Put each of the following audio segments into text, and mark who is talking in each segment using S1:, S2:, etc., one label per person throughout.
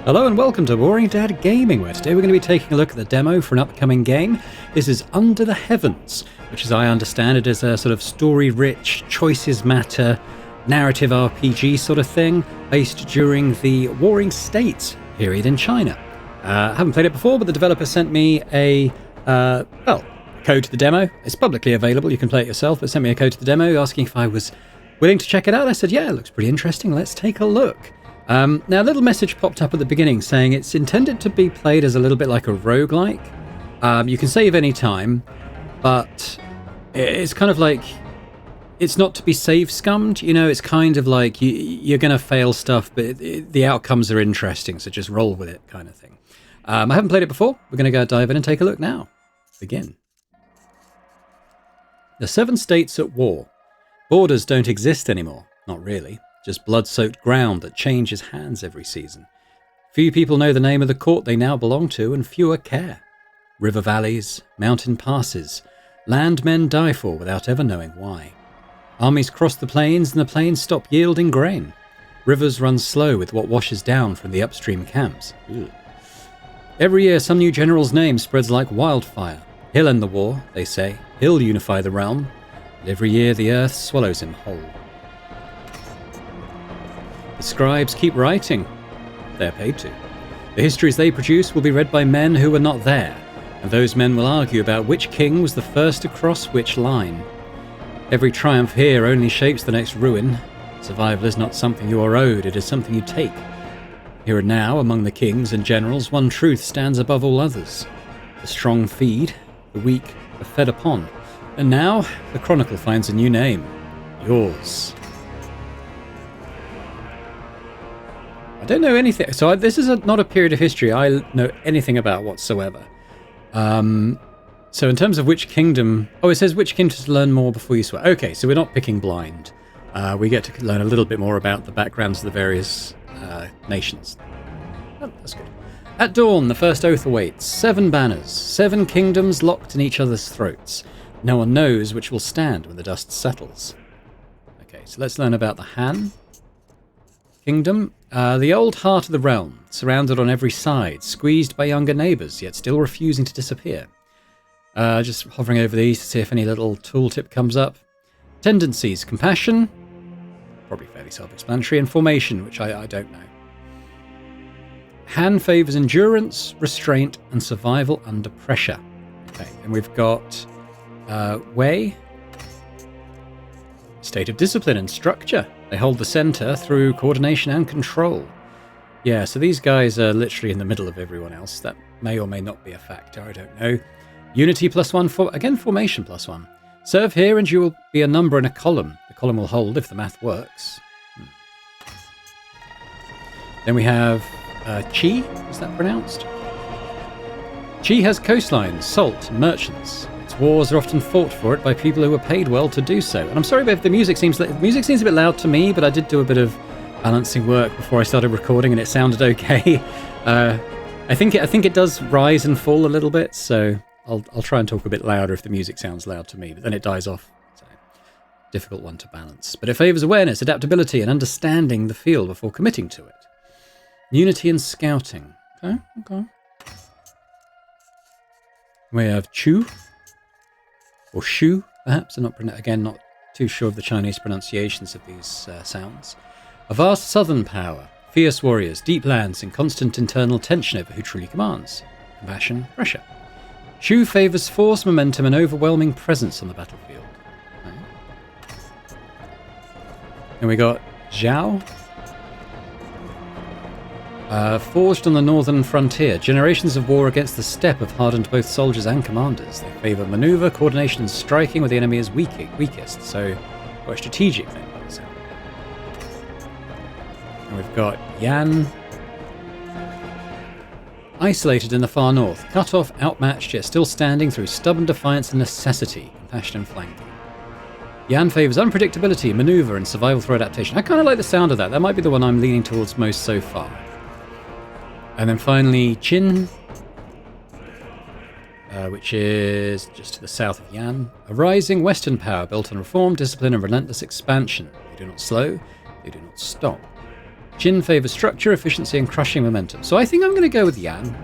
S1: Hello and welcome to Boring Dad Gaming, where today we're going to be taking a look at the demo for an upcoming game. This is Under the Heavens, which as I understand it is a sort of story-rich, choices matter, narrative RPG sort of thing, based during the Warring States period in China. I haven't played it before, but the developer sent me a, code to the demo. It's publicly available, you can play it yourself, but sent me a code to the demo asking if I was willing to check it out. I said, yeah, it looks pretty interesting, let's take a look. Now, a little message popped up at the beginning saying it's intended to be played as a little bit like a roguelike. You can save any time, but it's kind of like, it's not to be save scummed, you know, it's kind of like you're going to fail stuff, but the outcomes are interesting, so just roll with it kind of thing. I haven't played it before. We're going to go dive in and take a look now. Begin. The 7 states at war. Borders don't exist anymore. Not really. Just blood-soaked ground that changes hands every season. Few people know the name of the court they now belong to, and fewer care. River valleys, mountain passes, land men die for without ever knowing why. Armies cross the plains, and the plains stop yielding grain. Rivers run slow with what washes down from the upstream camps. Ugh. Every year some new general's name spreads like wildfire. He'll end the war, they say. He'll unify the realm. But every year the earth swallows him whole. The scribes keep writing. They're paid to. The histories they produce will be read by men who were not there, and those men will argue about which king was the first to cross which line. Every triumph here only shapes the next ruin. Survival is not something you are owed, it is something you take. Here and now, among the kings and generals, one truth stands above all others. The strong feed, the weak are fed upon. And now, the chronicle finds a new name. Yours. I don't know anything. So this is not a period of history I know anything about whatsoever. So in terms of which kingdom... Oh, it says which kingdom to learn more before you swear. Okay, so we're not picking blind. We get to learn a little bit more about the backgrounds of the various nations. Oh, that's good. At dawn, the first oath awaits. 7 banners, 7 kingdoms locked in each other's throats. No one knows which will stand when the dust settles. Okay, so let's learn about the Han Kingdom. The old heart of the realm, surrounded on every side, squeezed by younger neighbours, yet still refusing to disappear. Just hovering over these to see if any little tooltip comes up. Tendencies, compassion, probably fairly self-explanatory, and formation, which I don't know. Han favours endurance, restraint, and survival under pressure. Okay, and we've got Wei, state of discipline and structure. They hold the centre through coordination and control. Yeah, so these guys are literally in the middle of everyone else. That may or may not be a factor, I don't know. Unity +1, again formation +1. Serve here and you will be a number in a column. The column will hold if the math works. Then we have Qi, is that pronounced? Qi has coastlines, salt, and merchants. Its wars are often fought for it by people who were paid well to do so. And I'm sorry if the music seems a bit loud to me, but I did do a bit of balancing work before I started recording, and it sounded okay. I think it does rise and fall a little bit, so I'll try and talk a bit louder if the music sounds loud to me, but then it dies off. So, difficult one to balance. But it favours awareness, adaptability, and understanding the field before committing to it. Unity and scouting. Okay. We have Chu, or Shu, perhaps. I'm not too sure of the Chinese pronunciations of these sounds. A vast southern power, fierce warriors, deep lands, and constant internal tension over who truly commands. Compassion, pressure. Shu favours force, momentum, and overwhelming presence on the battlefield. Okay. Then we got Zhao. Forged on the northern frontier, generations of war against the steppe have hardened both soldiers and commanders. They favour manoeuvre, coordination, and striking where the enemy is weakest, so quite strategic then. So. And we've got Yan. Isolated in the far north, cut off, outmatched, yet still standing through stubborn defiance and necessity, compassion and flanking. Yan favours unpredictability, manoeuvre, and survival through adaptation. I kind of like the sound of that. That might be the one I'm leaning towards most so far. And then finally, Qin, which is just to the south of Yan. A rising Western power built on reform, discipline, and relentless expansion. They do not slow, they do not stop. Jin favours structure, efficiency, and crushing momentum. So I think I'm going to go with Yan.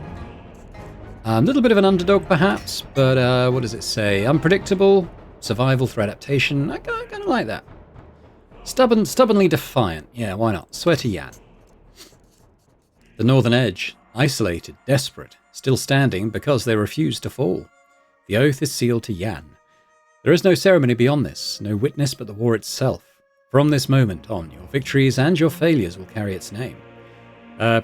S1: A little bit of an underdog, perhaps, but what does it say? Unpredictable, survival through adaptation. I kind of like that. Stubbornly defiant. Yeah, why not? Sweaty Yan. The Northern Edge, isolated, desperate, still standing because they refuse to fall. The oath is sealed to Yan. There is no ceremony beyond this, no witness but the war itself. From this moment on, your victories and your failures will carry its name.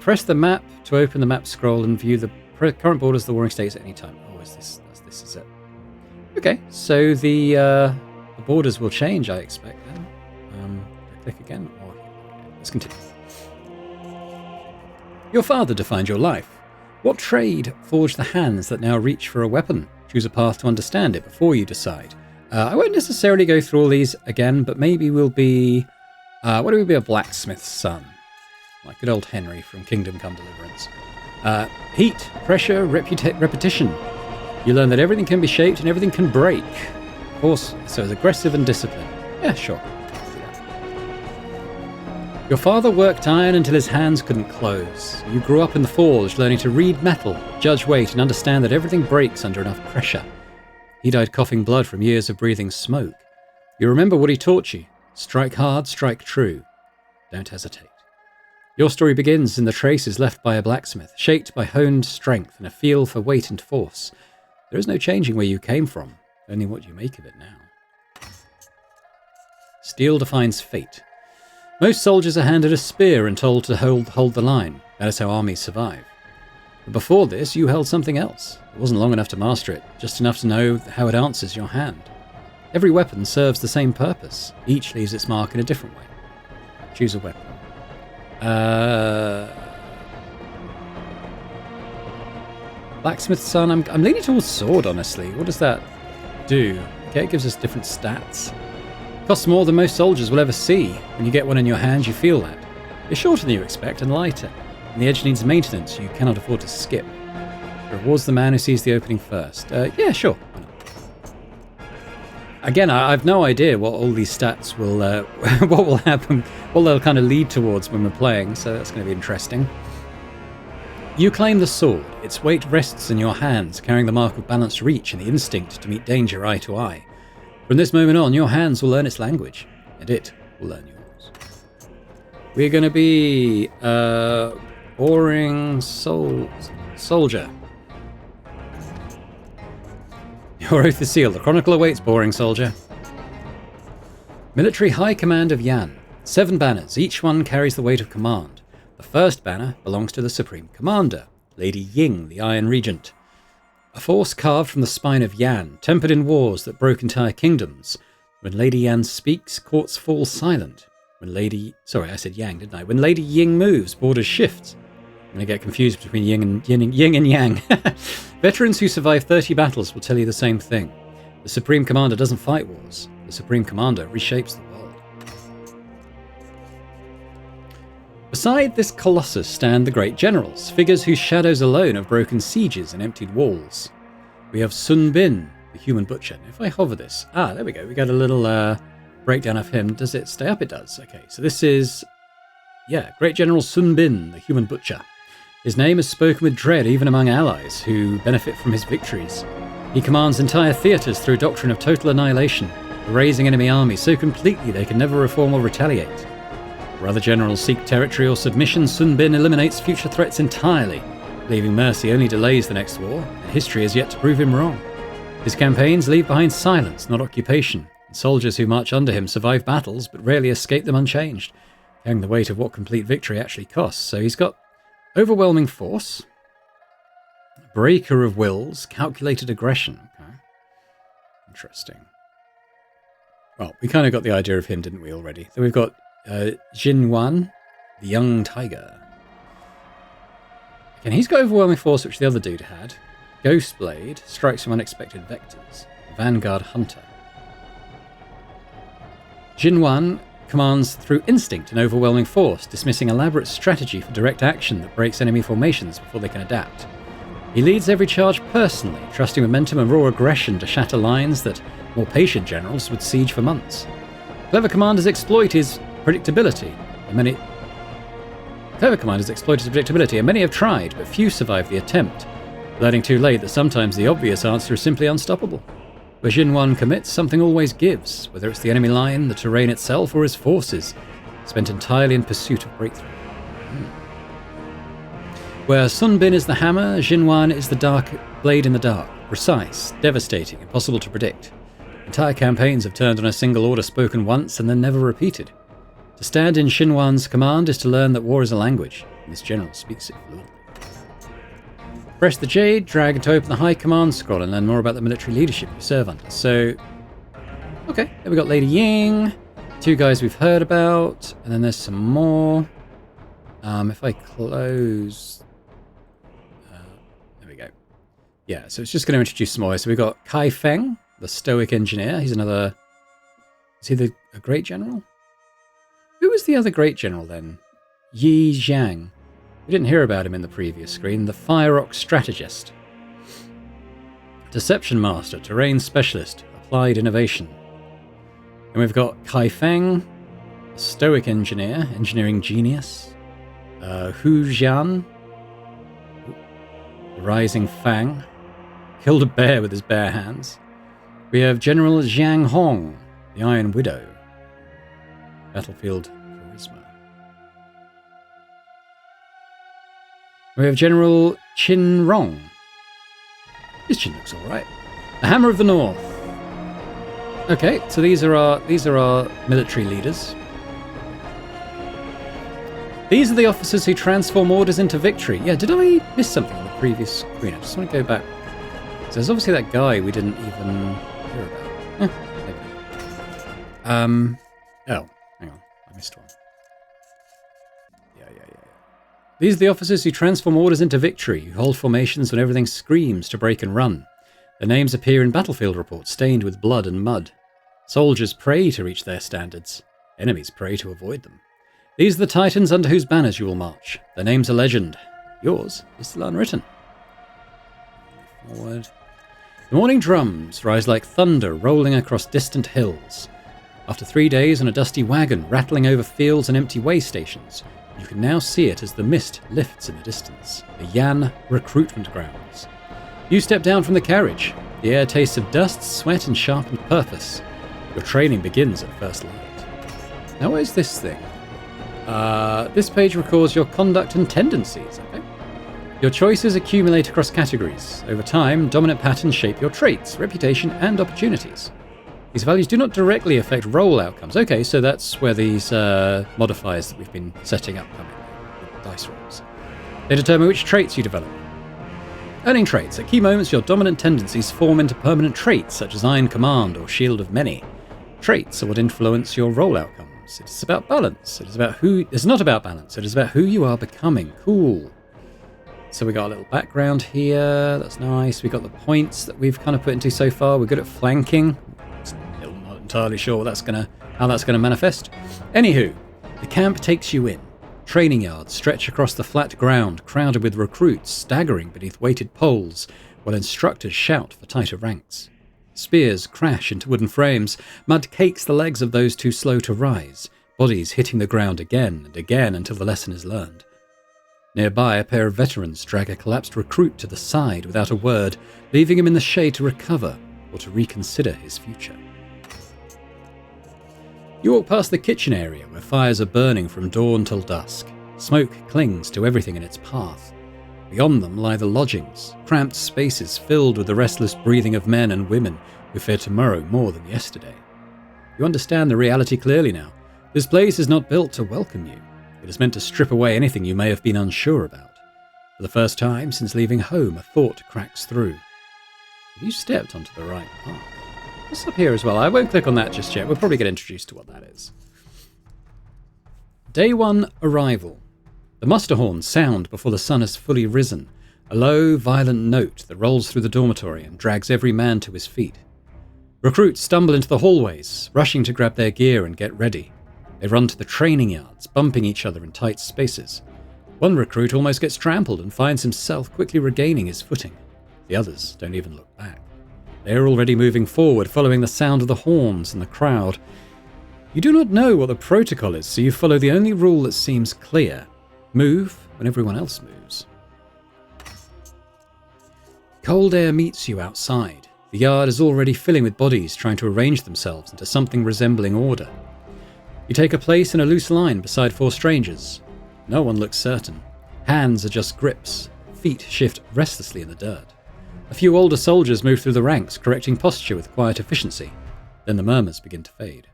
S1: Press the map to open the map scroll and view the current borders of the warring states at any time. Oh, this is it. Okay, so the borders will change, I expect. Then. Click again. Oh, okay. Let's continue. Your father defined your life. What trade forged the hands that now reach for a weapon? Choose a path to understand it before you decide. I won't necessarily go through all these again, but maybe we'll be... what do we be? A blacksmith's son. Like good old Henry from Kingdom Come Deliverance. Heat, pressure, repetition. You learn that everything can be shaped and everything can break. Of course, so it's aggressive and disciplined. Yeah, sure. Your father worked iron until his hands couldn't close. You grew up in the forge, learning to read metal, judge weight, and understand that everything breaks under enough pressure. He died coughing blood from years of breathing smoke. You remember what he taught you. Strike hard, strike true. Don't hesitate. Your story begins in the traces left by a blacksmith, shaped by honed strength and a feel for weight and force. There is no changing where you came from, only what you make of it now. Steel defines fate. Most soldiers are handed a spear and told to hold the line. That is how armies survive. But before this, you held something else. It wasn't long enough to master it, just enough to know how it answers your hand. Every weapon serves the same purpose. Each leaves its mark in a different way. Choose a weapon. Blacksmith's son. I'm leaning towards sword, honestly. What does that do? Okay, it gives us different stats. Costs more than most soldiers will ever see. When you get one in your hand, you feel that. It's shorter than you expect and lighter. And the edge needs maintenance you cannot afford to skip. It rewards the man who sees the opening first. Yeah, sure. Again, I've no idea what all these stats will, what will happen, what they'll kind of lead towards when we're playing, so that's going to be interesting. You claim the sword. Its weight rests in your hands, carrying the mark of balanced reach and the instinct to meet danger eye to eye. From this moment on, your hands will learn its language, and it will learn yours. We're going to be boring soldier. Your oath is sealed. The chronicle awaits, boring soldier. Military High Command of Yan. 7 banners. Each one carries the weight of command. The first banner belongs to the Supreme Commander, Lady Ying, the Iron Regent. A force carved from the spine of Yan, tempered in wars that broke entire kingdoms. When Lady Yan speaks, courts fall silent. When Lady... Sorry, I said Yang, didn't I? When Lady Ying moves, borders shift. I'm going to get confused between Yin and Yang. Veterans who survive 30 battles will tell you the same thing. The Supreme Commander doesn't fight wars. The Supreme Commander reshapes the world. Beside this colossus stand the great generals, figures whose shadows alone have broken sieges and emptied walls. We have Sun Bin, the human butcher. If I hover this... Ah, there we go. We got a little breakdown of him. Does it stay up? It does. Okay, so this is... Yeah, Great General Sun Bin, the human butcher. His name is spoken with dread even among allies who benefit from his victories. He commands entire theatres through a doctrine of total annihilation, erasing enemy armies so completely they can never reform or retaliate. Where other generals seek territory or submission, Sun Bin eliminates future threats entirely, leaving mercy only delays the next war, and history has yet to prove him wrong. His campaigns leave behind silence, not occupation, and soldiers who march under him survive battles but rarely escape them unchanged, carrying the weight of what complete victory actually costs. So he's got overwhelming force, breaker of wills, calculated aggression. Okay. Interesting. Well, we kind of got the idea of him, didn't we, already? So we've got Jin Wan, the young tiger. Again, he's got overwhelming force, which the other dude had. Ghostblade strikes from unexpected vectors. Vanguard hunter. Jin Wan commands through instinct and overwhelming force, dismissing elaborate strategy for direct action that breaks enemy formations before they can adapt. He leads every charge personally, trusting momentum and raw aggression to shatter lines that more patient generals would siege for months. Clever commanders exploit his predictability, and Clever Command has exploited his predictability, and many have tried, but few survive the attempt, learning too late that sometimes the obvious answer is simply unstoppable. Where Jinwan commits, something always gives, whether it's the enemy line, the terrain itself, or his forces, spent entirely in pursuit of breakthrough. Where Sun Bin is the hammer, Jinwan is the dark blade in the dark, precise, devastating, impossible to predict. Entire campaigns have turned on a single order spoken once and then never repeated. To stand in Jinwan's command is to learn that war is a language, and this general speaks it fluently. Press the Jade, drag to open the High Command scroll and learn more about the military leadership you serve under. So, okay, there we got Lady Ying, two guys we've heard about, and then there's some more. If I close... there we go. Yeah, so it's just going to introduce some more. So we've got Kai Feng, the Stoic Engineer. He's another... Is he a great general? Who was the other great general then? Yi Zhang. We didn't hear about him in the previous screen. The Fire Rock Strategist. Deception Master, Terrain Specialist, Applied Innovation. And we've got Kai Feng, a Stoic Engineer, Engineering Genius. Hu Jian, the Rising Fang, killed a bear with his bare hands. We have General Zhang Hong, the Iron Widow. Battlefield Charisma. We have General Qin Rong. His chin looks alright. The Hammer of the North. Okay, so these are our military leaders. These are the officers who transform orders into victory. Yeah, did I miss something on the previous screen? I just want to go back. So there's obviously that guy we didn't even hear about. Oh, hang on. I missed one. Yeah. These are the officers who transform orders into victory, who hold formations when everything screams to break and run. Their names appear in battlefield reports stained with blood and mud. Soldiers pray to reach their standards. Enemies pray to avoid them. These are the titans under whose banners you will march. Their names are legend. Yours is still unwritten. Forward. The morning drums rise like thunder rolling across distant hills. After 3 days on a dusty wagon rattling over fields and empty way stations, you can now see it as the mist lifts in the distance. The Yan recruitment grounds. You step down from the carriage. The air tastes of dust, sweat, and sharpened purpose. Your training begins at first light. Now where's this thing? This page records your conduct and tendencies, okay? Your choices accumulate across categories. Over time, dominant patterns shape your traits, reputation, and opportunities. These values do not directly affect role outcomes. Okay, so that's where these modifiers that we've been setting up come in, with dice rolls. They determine which traits you develop. Earning traits. At key moments, your dominant tendencies form into permanent traits, such as Iron Command or Shield of Many. Traits are what influence your role outcomes. It is about balance. It's not about balance. It is about who you are becoming. Cool. So we got a little background here. That's nice. We got the points that we've kind of put into so far. We're good at flanking. Still not entirely sure how that's gonna manifest. Anywho, the camp takes you in. Training yards stretch across the flat ground, crowded with recruits staggering beneath weighted poles, while instructors shout for tighter ranks. Spears crash into wooden frames, mud cakes the legs of those too slow to rise, bodies hitting the ground again and again until the lesson is learned. Nearby, a pair of veterans drag a collapsed recruit to the side without a word, leaving him in the shade to recover or to reconsider his future. You walk past the kitchen area where fires are burning from dawn till dusk. Smoke clings to everything in its path. Beyond them lie the lodgings, cramped spaces filled with the restless breathing of men and women who fear tomorrow more than yesterday. You understand the reality clearly now. This place is not built to welcome you. It is meant to strip away anything you may have been unsure about. For the first time since leaving home, a thought cracks through. Have you stepped onto the right path? What's up here as well? I won't click on that just yet. We'll probably get introduced to what that is. Day 1 Arrival. The muster horns sound before the sun has fully risen, a low, violent note that rolls through the dormitory and drags every man to his feet. Recruits stumble into the hallways, rushing to grab their gear and get ready. They run to the training yards, bumping each other in tight spaces. One recruit almost gets trampled and finds himself quickly regaining his footing. The others don't even look back. They are already moving forward, following the sound of the horns and the crowd. You do not know what the protocol is, so you follow the only rule that seems clear. Move when everyone else moves. Cold air meets you outside. The yard is already filling with bodies trying to arrange themselves into something resembling order. You take a place in a loose line beside 4 strangers. No one looks certain. Hands adjust grips. Feet shift restlessly in the dirt. A few older soldiers move through the ranks, correcting posture with quiet efficiency. Then the murmurs begin to fade.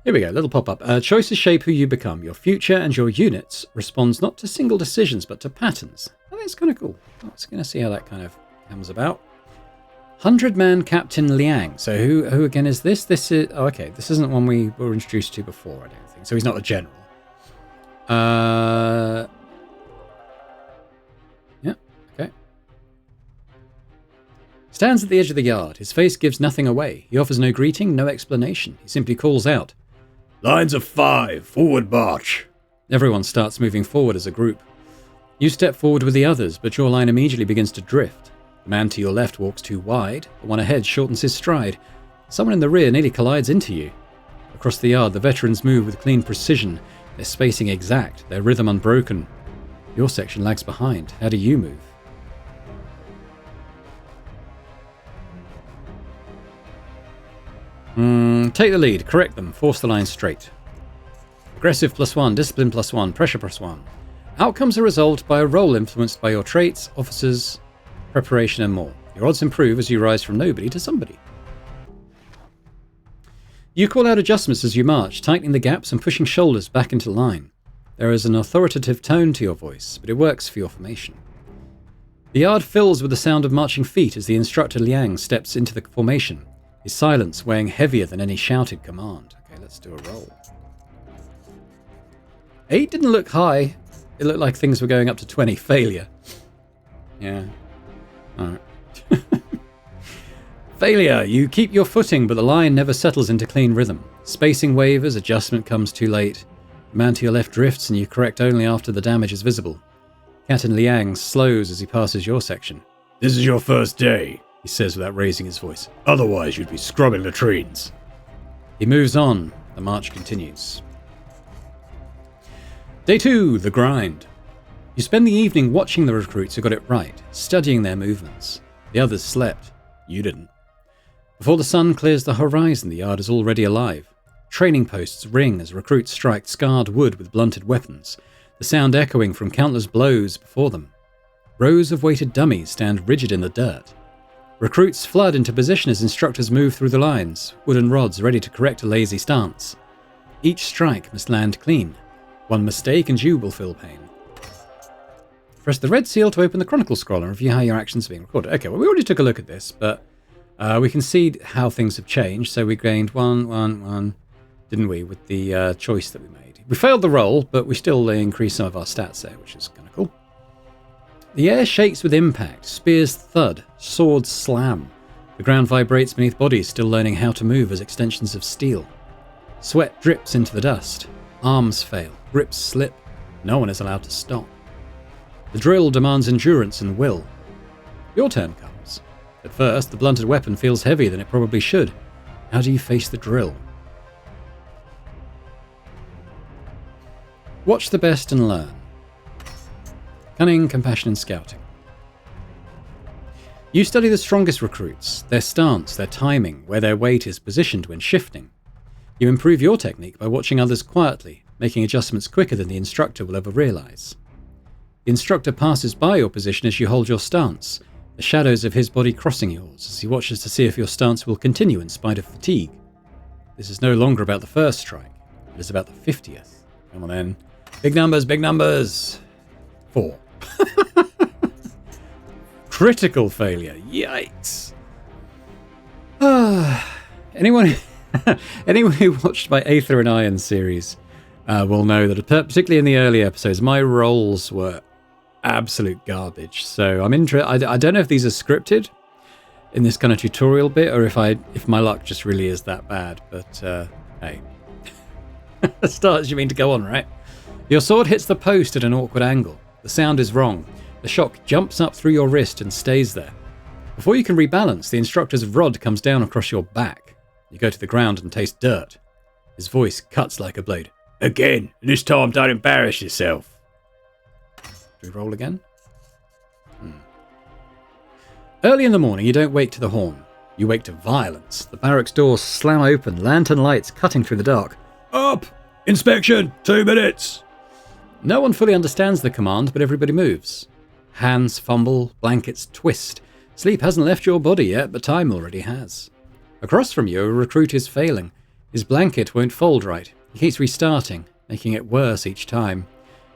S1: Here we go, little pop-up. Choices shape who you become. Your future and your units responds not to single decisions, but to patterns. I think it's kind of cool. Let's going to see how that kind of comes about. 100-man Captain Liang. So who again is this? This is... Oh, okay. This isn't one we were introduced to before, I don't think. So he's not a general. Yeah, okay. Stands at the edge of the yard. His face gives nothing away. He offers no greeting, no explanation. He simply calls out, "Lines of 5, forward march." Everyone starts moving forward as a group. You step forward with the others, but your line immediately begins to drift. The man to your left walks too wide, the one ahead shortens his stride. Someone in the rear nearly collides into you. Across the yard, the veterans move with clean precision, their spacing exact, their rhythm unbroken. Your section lags behind. How do you move? Take the lead, correct them, force the line straight. Aggressive +1, discipline +1, pressure +1. Outcomes are resolved by a roll influenced by your traits, officers, preparation and more. Your odds improve as you rise from nobody to somebody. You call out adjustments as you march, tightening the gaps and pushing shoulders back into line. There is an authoritative tone to your voice, but it works for your formation. The yard fills with the sound of marching feet as the instructor Liang steps into the formation, his silence weighing heavier than any shouted command. Okay, let's do a roll. 8 didn't look high. It looked like things were going up to 20. Failure. Yeah. Alright. Failure. You keep your footing, but the line never settles into clean rhythm. Spacing wavers, adjustment comes too late. The man to your left drifts and you correct only after the damage is visible. Captain Liang slows as he passes your section. "This is your first day," he says without raising his voice. "Otherwise you'd be scrubbing latrines." He moves on. The march continues. Day 2, the grind. You spend the evening watching the recruits who got it right, studying their movements. The others slept. You didn't. Before the sun clears the horizon, the yard is already alive. Training posts ring as recruits strike scarred wood with blunted weapons, the sound echoing from countless blows before them. Rows of weighted dummies stand rigid in the dirt. Recruits flood into position as instructors move through the lines, wooden rods ready to correct a lazy stance. Each strike must land clean. One mistake and you will feel pain. Press the red seal to open the Chronicle scroll and review how your actions are being recorded. Okay, well, we already took a look at this, but we can see how things have changed. So we gained 1, didn't we, with the choice that we made. We failed the roll, but we still increased some of our stats there, which is kind of cool. The air shakes with impact, spears thud, swords slam. The ground vibrates beneath bodies still learning how to move as extensions of steel. Sweat drips into the dust. Arms fail, grips slip. No one is allowed to stop. The drill demands endurance and will. Your turn comes. At first, the blunted weapon feels heavier than it probably should. How do you face the drill? Watch the best and learn. Cunning, compassion, and scouting. You study the strongest recruits, their stance, their timing, where their weight is positioned when shifting. You improve your technique by watching others quietly, making adjustments quicker than the instructor will ever realize. The instructor passes by your position as you hold your stance, the shadows of his body crossing yours as he watches to see if your stance will continue in spite of fatigue. This is no longer about the first strike, it is about the 50th. Come on then. Big numbers, big numbers. 4. Critical failure. Yikes. Anyone who watched my Aether and Iron series will know that, particularly in the early episodes, my rolls were absolute garbage. So I'm interested. I don't know if these are scripted in this kind of tutorial bit, or if my luck just really is that bad. But hey, starts you mean to go on, right? Your sword hits the post at an awkward angle. The sound is wrong. The shock jumps up through your wrist and stays there. Before you can rebalance, the instructor's rod comes down across your back. You go to the ground and taste dirt. His voice cuts like a blade. Again, and this time don't embarrass yourself. Do we roll again? Early in the morning, you don't wake to the horn. You wake to violence. The barracks doors slam open, lantern lights cutting through the dark. Up! Inspection! 2 minutes! No one fully understands the command, but everybody moves. Hands fumble, blankets twist. Sleep hasn't left your body yet, but time already has. Across from you, a recruit is failing. His blanket won't fold right. He keeps restarting, making it worse each time.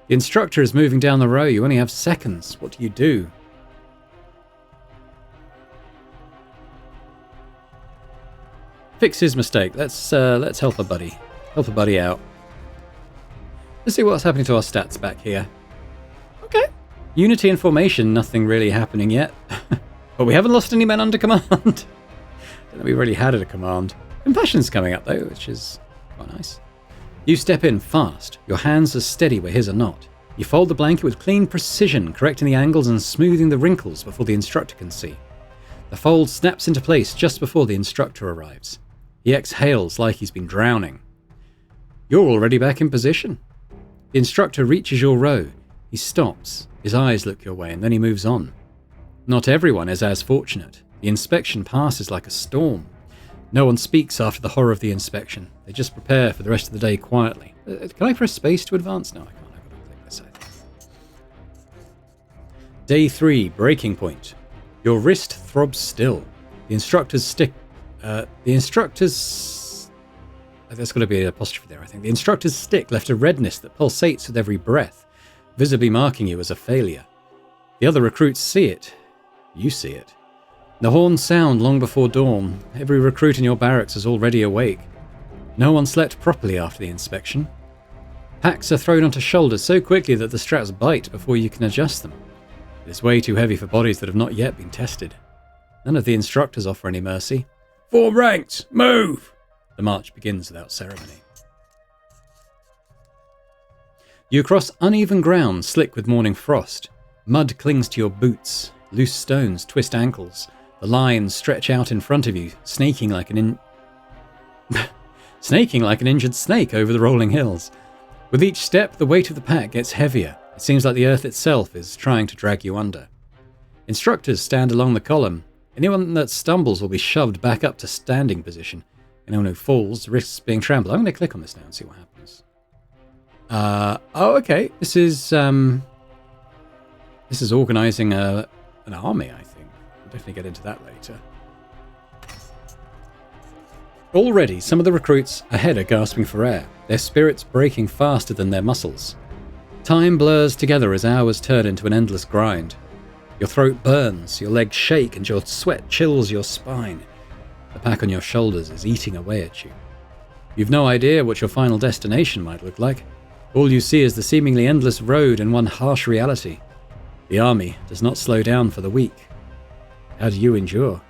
S1: The instructor is moving down the row. You only have seconds. What do? Fix his mistake. Let's help a buddy. Help a buddy out. Let's see what's happening to our stats back here. Okay. Unity and formation, nothing really happening yet. But we haven't lost any men under command. Don't think we really had a command. Compassion's coming up though, which is quite nice. You step in fast. Your hands are steady where his are not. You fold the blanket with clean precision, correcting the angles and smoothing the wrinkles before the instructor can see. The fold snaps into place just before the instructor arrives. He exhales like he's been drowning. You're already back in position. The instructor reaches your row. He stops. His eyes look your way, and then he moves on. Not everyone is as fortunate. The inspection passes like a storm. No one speaks after the horror of the inspection. They just prepare for the rest of the day quietly. Can I press space to advance? No, I can't. I've got to click this, I think. Day 3, breaking point. Your wrist throbs still. The instructor's stick... There's got to be an apostrophe there, I think. The instructor's stick left a redness that pulsates with every breath, visibly marking you as a failure. The other recruits see it. You see it. The horns sound long before dawn. Every recruit in your barracks is already awake. No one slept properly after the inspection. Packs are thrown onto shoulders so quickly that the straps bite before you can adjust them. It is way too heavy for bodies that have not yet been tested. None of the instructors offer any mercy. Form ranks! Move! The march begins without ceremony. You cross uneven ground slick with morning frost. Mud clings to your boots. Loose stones twist ankles. The lines stretch out in front of you, snaking like an injured snake over the rolling hills. With each step, the weight of the pack gets heavier. It seems like the earth itself is trying to drag you under. Instructors stand along the column. Anyone that stumbles will be shoved back up to standing position. Anyone who falls risks being trampled. I'm going to click on this now and see what happens. Okay. This is organising an army, I think. We'll definitely get into that later. Already, some of the recruits ahead are gasping for air, their spirits breaking faster than their muscles. Time blurs together as hours turn into an endless grind. Your throat burns, your legs shake, and your sweat chills your spine. The pack on your shoulders is eating away at you. You've no idea what your final destination might look like. All you see is the seemingly endless road and one harsh reality. The army does not slow down for the weak. How do you endure?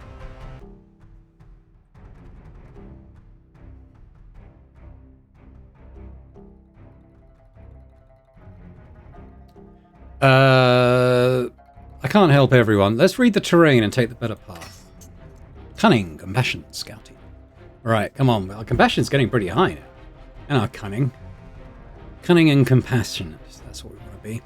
S1: I can't help everyone. Let's read the terrain and take the better path. Cunning, compassion, scouting. Right, come on. Our compassion's getting pretty high now. And our cunning. Cunning and compassionate. That's what we want to be.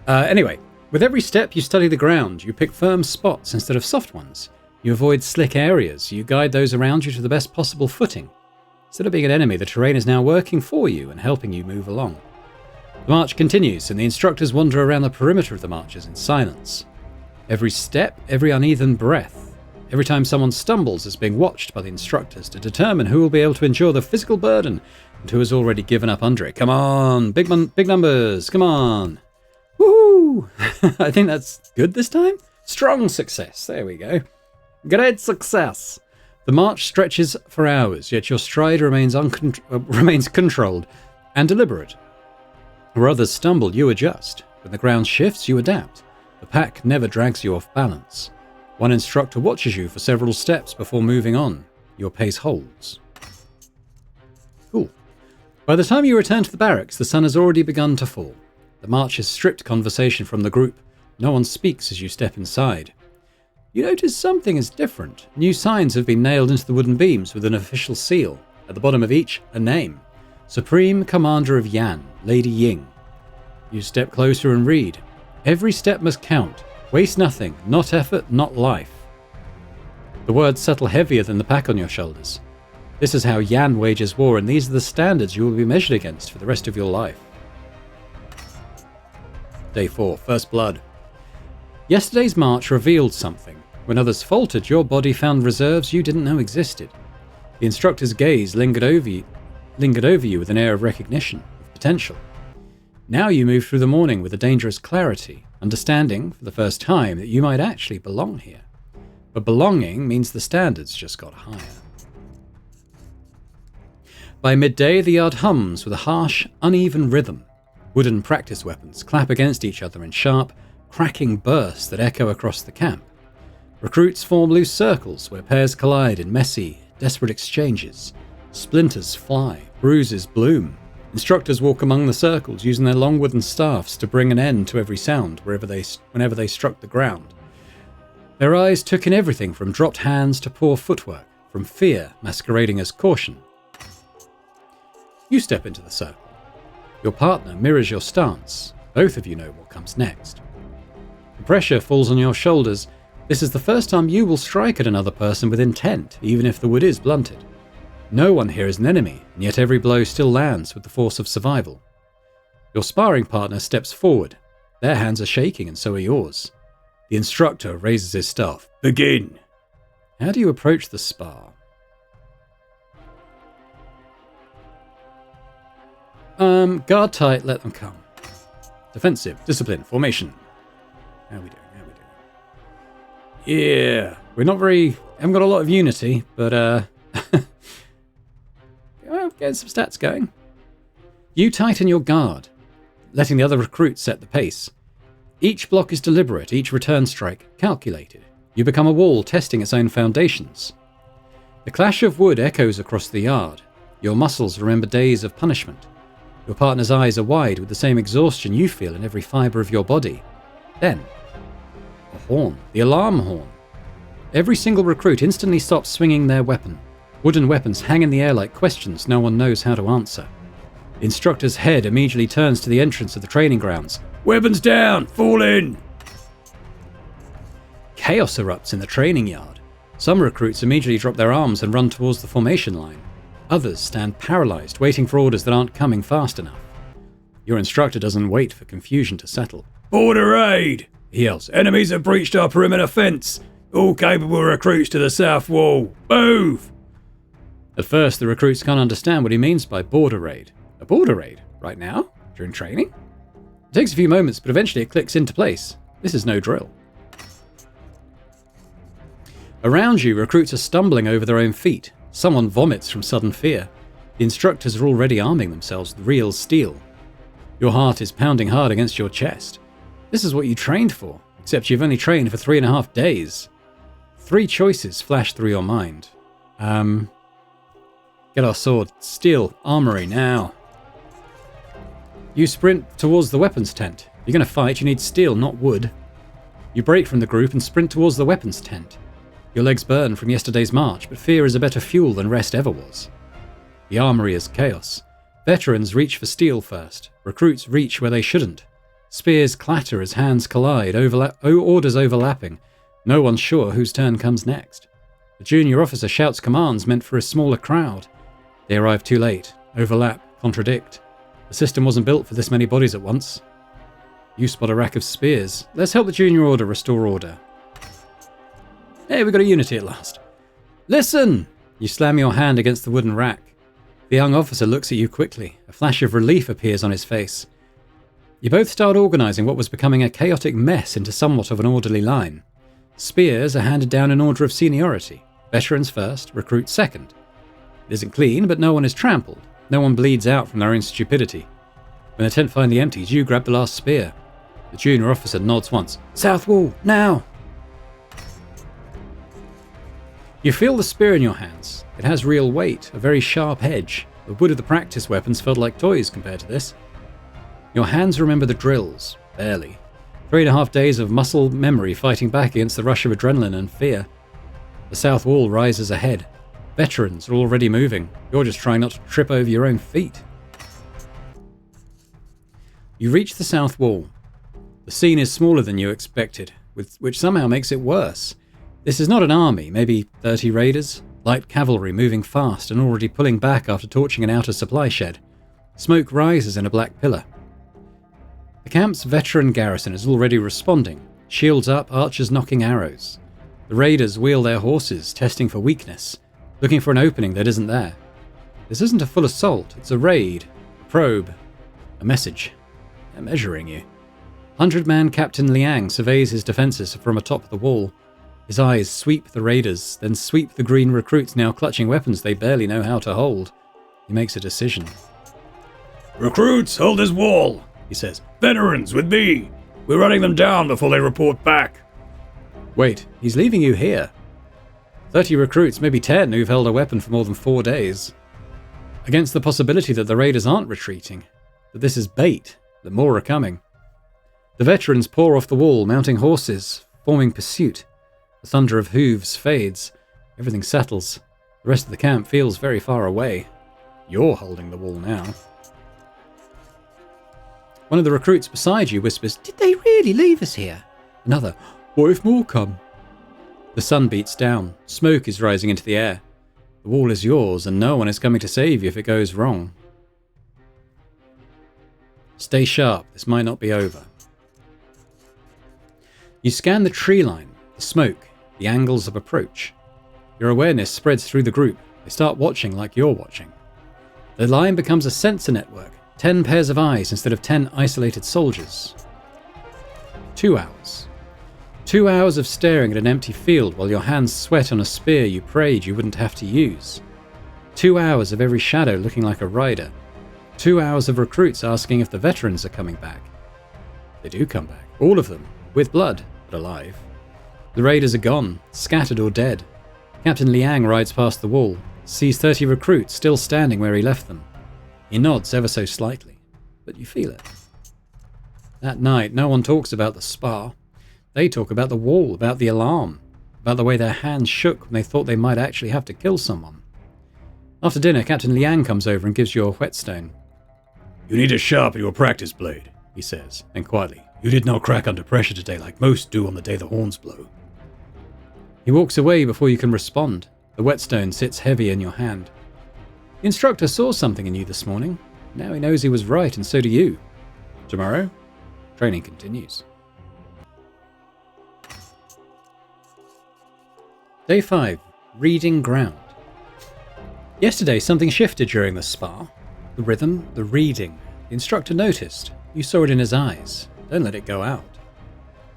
S1: Anyway, with every step you study the ground. You pick firm spots instead of soft ones. You avoid slick areas. You guide those around you to the best possible footing. Instead of being an enemy, the terrain is now working for you and helping you move along. The march continues, and the instructors wander around the perimeter of the marchers in silence. Every step, every uneven breath, every time someone stumbles is being watched by the instructors to determine who will be able to endure the physical burden and who has already given up under it. Come on, big numbers, come on. Woohoo! I think that's good this time. Strong success, there we go. Great success. The march stretches for hours, yet your stride remains controlled and deliberate. Where others stumble, you adjust. When the ground shifts, you adapt. The pack never drags you off balance. One instructor watches you for several steps before moving on. Your pace holds. Cool. By the time you return to the barracks, the sun has already begun to fall. The march has stripped conversation from the group. No one speaks as you step inside. You notice something is different. New signs have been nailed into the wooden beams with an official seal. At the bottom of each, a name. Supreme Commander of Yan, Lady Ying. You step closer and read. Every step must count. Waste nothing, not effort, not life. The words settle heavier than the pack on your shoulders. This is how Yan wages war, and these are the standards you will be measured against for the rest of your life. Day 4, First Blood. Yesterday's march revealed something. When others faltered, your body found reserves you didn't know existed. The instructor's gaze lingered over you with an air of recognition, of potential. Now you move through the morning with a dangerous clarity, understanding for the first time that you might actually belong here. But belonging means the standards just got higher. By midday, the yard hums with a harsh, uneven rhythm. Wooden practice weapons clap against each other in sharp, cracking bursts that echo across the camp. Recruits form loose circles where pairs collide in messy, desperate exchanges. Splinters fly, bruises bloom. Instructors walk among the circles, using their long wooden staffs to bring an end to every sound whenever they struck the ground. Their eyes took in everything from dropped hands to poor footwork, from fear masquerading as caution. You step into the circle. Your partner mirrors your stance. Both of you know what comes next. The pressure falls on your shoulders. This is the first time you will strike at another person with intent, even if the wood is blunted. No one here is an enemy, and yet every blow still lands with the force of survival. Your sparring partner steps forward. Their hands are shaking, and so are yours. The instructor raises his staff. Begin! How do you approach the spar? Guard tight, let them come. Defensive, discipline, formation. How are we doing? Yeah, we're not haven't got a lot of unity, but well, getting some stats going. You tighten your guard, letting the other recruits set the pace. Each block is deliberate, each return strike calculated. You become a wall testing its own foundations. The clash of wood echoes across the yard. Your muscles remember days of punishment. Your partner's eyes are wide with the same exhaustion you feel in every fibre of your body. Then, a horn, the alarm horn. Every single recruit instantly stops swinging their weapon. Wooden weapons hang in the air like questions no one knows how to answer. The instructor's head immediately turns to the entrance of the training grounds. Weapons down! Fall in! Chaos erupts in the training yard. Some recruits immediately drop their arms and run towards the formation line. Others stand paralyzed, waiting for orders that aren't coming fast enough. Your instructor doesn't wait for confusion to settle. Border aid! He yells. Enemies have breached our perimeter fence. All capable recruits to the south wall. Move! At first, the recruits can't understand what he means by border raid. A border raid? Right now? During training? It takes a few moments, but eventually it clicks into place. This is no drill. Around you, recruits are stumbling over their own feet. Someone vomits from sudden fear. The instructors are already arming themselves with real steel. Your heart is pounding hard against your chest. This is what you trained for, except you've only trained for 3.5 days. 3 choices flash through your mind. Get our sword. Steel. Armory, now. You sprint towards the weapons tent. If you're going to fight, you need steel, not wood. You break from the group and sprint towards the weapons tent. Your legs burn from yesterday's march, but fear is a better fuel than rest ever was. The armory is chaos. Veterans reach for steel first. Recruits reach where they shouldn't. Spears clatter as hands collide, orders overlapping. No one's sure whose turn comes next. The junior officer shouts commands meant for a smaller crowd. They arrive too late, overlap, contradict. The system wasn't built for this many bodies at once. You spot a rack of spears. Let's help the junior order restore order. Hey, we got a unity at last. Listen! You slam your hand against the wooden rack. The young officer looks at you quickly. A flash of relief appears on his face. You both start organising what was becoming a chaotic mess into somewhat of an orderly line. Spears are handed down in order of seniority. Veterans first, recruits second. It isn't clean, but no one is trampled. No one bleeds out from their own stupidity. When the tent finally empties, you grab the last spear. The junior officer nods once. South wall, now! You feel the spear in your hands. It has real weight, a very sharp edge. The wood of the practice weapons felt like toys compared to this. Your hands remember the drills, barely. 3.5 days of muscle memory fighting back against the rush of adrenaline and fear. The south wall rises ahead. Veterans are already moving. You're just trying not to trip over your own feet. You reach the south wall. The scene is smaller than you expected, which somehow makes it worse. This is not an army, maybe 30 raiders, light cavalry moving fast and already pulling back after torching an outer supply shed. Smoke rises in a black pillar. The camp's veteran garrison is already responding, shields up, archers knocking arrows. The raiders wheel their horses, testing for weakness, looking for an opening that isn't there. This isn't a full assault, it's a raid, a probe, a message. They're measuring you. 100-man Captain Liang surveys his defences from atop the wall. His eyes sweep the raiders, then sweep the green recruits now clutching weapons they barely know how to hold. He makes a decision.
S2: "Recruits, hold this wall," he says. "Veterans, with me. We're running them down before they report back."
S1: Wait, he's leaving you here. 30 recruits, maybe 10, who've held a weapon for more than 4 days. Against the possibility that the raiders aren't retreating, that this is bait, that more are coming. The veterans pour off the wall, mounting horses, forming pursuit. The thunder of hooves fades. Everything settles. The rest of the camp feels very far away. You're holding the wall now. One of the recruits beside you whispers, "Did they really leave us here?" Another, "What if more come?" The sun beats down. Smoke is rising into the air. The wall is yours, and no one is coming to save you if it goes wrong. Stay sharp. This might not be over. You scan the tree line, the smoke, the angles of approach. Your awareness spreads through the group. They start watching like you're watching. The line becomes a sensor network, 10 pairs of eyes instead of 10 isolated soldiers. 2 hours. 2 hours of staring at an empty field while your hands sweat on a spear you prayed you wouldn't have to use. 2 hours of every shadow looking like a rider. 2 hours of recruits asking if the veterans are coming back. They do come back, all of them, with blood, but alive. The raiders are gone, scattered or dead. Captain Liang rides past the wall, sees 30 recruits still standing where he left them. He nods ever so slightly, but you feel it. That night, no one talks about the spar. They talk about the wall, about the alarm, about the way their hands shook when they thought they might actually have to kill someone. After dinner, Captain Liang comes over and gives you a whetstone.
S2: "You need to sharpen your practice blade," he says, and quietly. "You did not crack under pressure today like most do on the day the horns blow."
S1: He walks away before you can respond. The whetstone sits heavy in your hand. The instructor saw something in you this morning. Now he knows he was right, and so do you. Tomorrow, training continues. Day 5. Reading ground. Yesterday, something shifted during the spar. The rhythm, the reading. The instructor noticed. You saw it in his eyes. Don't let it go out.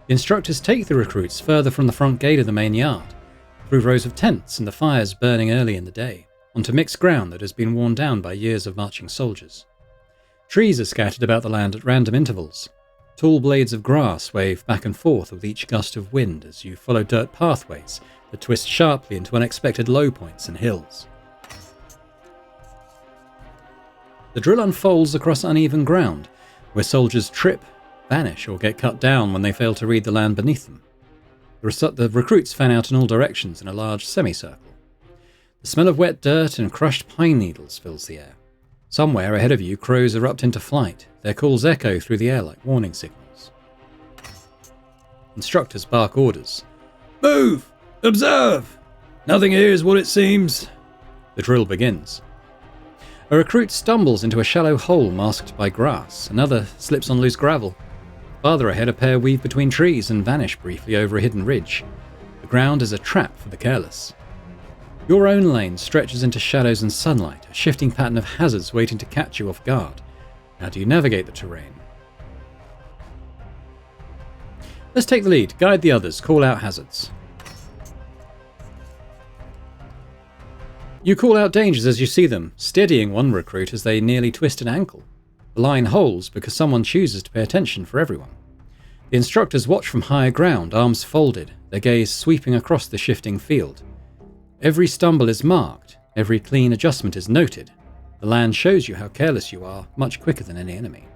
S1: The instructors take the recruits further from the front gate of the main yard, through rows of tents and the fires burning early in the day, onto mixed ground that has been worn down by years of marching soldiers. Trees are scattered about the land at random intervals. Tall blades of grass wave back and forth with each gust of wind as you follow dirt pathways that twist sharply into unexpected low points and hills. The drill unfolds across uneven ground, where soldiers trip, vanish, or get cut down when they fail to read the land beneath them. The recruits fan out in all directions in a large semicircle. The smell of wet dirt and crushed pine needles fills the air. Somewhere ahead of you, crows erupt into flight. Their calls echo through the air like warning signals. Instructors bark orders.
S2: "Move! Observe! Nothing here is what it seems."
S1: The drill begins. A recruit stumbles into a shallow hole masked by grass. Another slips on loose gravel. Farther ahead, a pair weave between trees and vanish briefly over a hidden ridge. The ground is a trap for the careless. Your own lane stretches into shadows and sunlight, a shifting pattern of hazards waiting to catch you off guard. How do you navigate the terrain? Let's take the lead, guide the others, call out hazards. You call out dangers as you see them, steadying one recruit as they nearly twist an ankle. The line holds because someone chooses to pay attention for everyone. The instructors watch from higher ground, arms folded, their gaze sweeping across the shifting field. Every stumble is marked, every clean adjustment is noted. The land shows you how careless you are, much quicker than any enemy.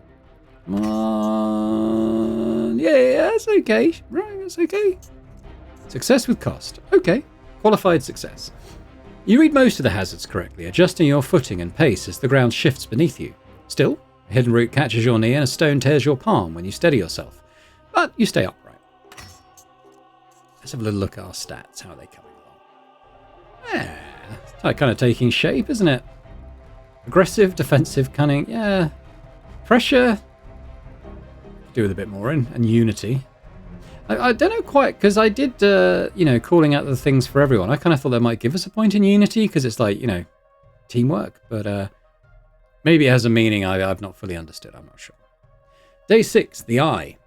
S1: Come on. Yeah, that's okay. Right, that's okay. Success with cost. Okay. Qualified success. You read most of the hazards correctly, adjusting your footing and pace as the ground shifts beneath you. Still, A hidden root catches your knee and a stone tears your palm when you steady yourself, but you stay upright. Let's have a little look at our stats. How are they coming along? Yeah, it's kind of taking shape, isn't it? Aggressive, defensive, cunning, yeah. Pressure, do with a bit more in, and unity. I don't know quite, because I did, calling out the things for everyone. I kind of thought that might give us a point in unity, because it's like, teamwork. But maybe it has a meaning I've not fully understood. I'm not sure. Day 6, the eye.